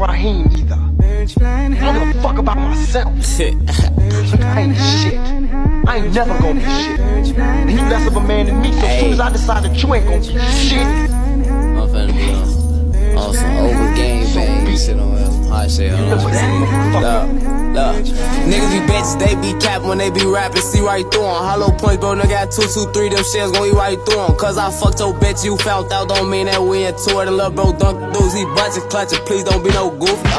Raheem either. I don't give a fuck about myself. I ain't shit. I ain't never gonna be shit. And you less of a man than me, so as soon as I decide that you ain't gonna be shit, I'm finna be on some over game bang shit on hot shit. Look, niggas be bitches, they be capping when they be rapping, see right through 'em. Hollow points, bro, nigga got 223, them shits gon' eat right through 'em. Cause I fucked your bitch, you found out, don't mean that we into it. And lil' bro dunk dudes, he bunches clutching, please don't be no goofy,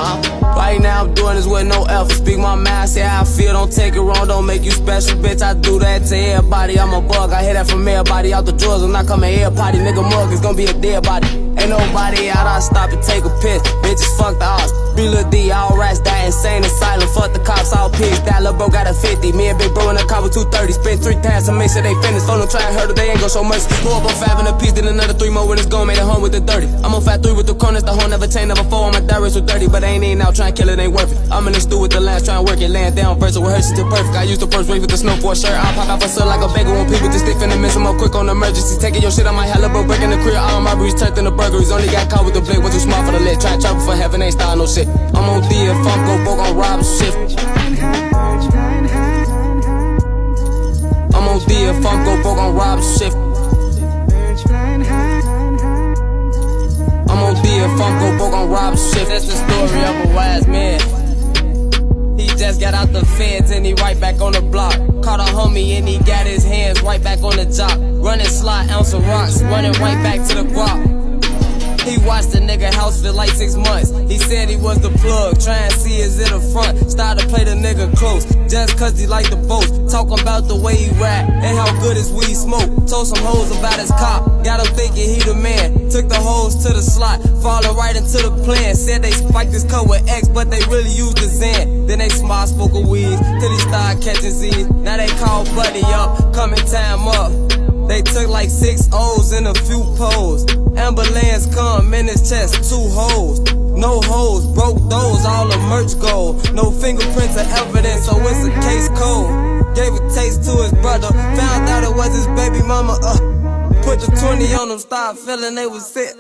Right now I'm doing this with no effort, speak my mind, say how I feel, don't take it wrong, don't make you special, bitch, I do that to everybody, I'm a bug, I hear that from everybody, out the drawers, when I come in here potty, nigga mug, it's gonna be a dead body. Ain't nobody out, I stop and take a piss, bitches fuck the odds, Lil D, all rats die insane and silent, fuck the cops, all pigs, that lil' bro got a 50, me and big bro in the car with 230, spent 3 times to make sure they finished, don't try and hurt her, they ain't gon' show mercy, pull up on 5 in a piece, then another 3 more when it's gone, made it home with the 30, I'm on fat 3 with the corners, the whole never chain, never 4 on my diaries with 30, but I ain't out trying to kill it, ain't worth it, I'm in the stew with the last, trying to work it, laying down verse with her, she's too perfect, I used the first wave with the snow for a shirt, I'll pop out for sale like a bagel, when people just stick finna miss them up quick on emergency, taking your shit, I might hella bro, breaking the crib, all my robberies turned into burglaries, only got caught with the blade, was too smart for the lid, try to travel for heaven, ain't style no shit, I'm on D if I'm go broke on rob shit, I'm on D if I'm go broke on rob shit, I'm on D if I'm go broke on rob shit, that's the story of a wise man. He just got out the feds and he right back on the block. Caught a homie and he got his hands right back on the job. Running slot, ounce of rocks, running right back to the guap. He watched the nigga house for like 6 months. He said he was the plug, try and see is it a front. Started to play the nigga close, just cause he like the boast. Talking about the way he rap and how good his weed smoke. Told some hoes about his cop, got him thinking he the man. Took the hoes to the slot, falling right into the plan. Said they spiked his cut with X, but they really used the Xan. Then they smart spoke of weeds, till he started catching Z's. Now they call buddy up, coming time up. They took like 6 O's and a few poles. Ambulance come in his chest, 2 holes. No holes, broke those, all the merch gold. No fingerprints or evidence, so it's a case code. Gave a taste to his brother, found out it was his baby mama. Put the 20 on him, started feeling they was sick.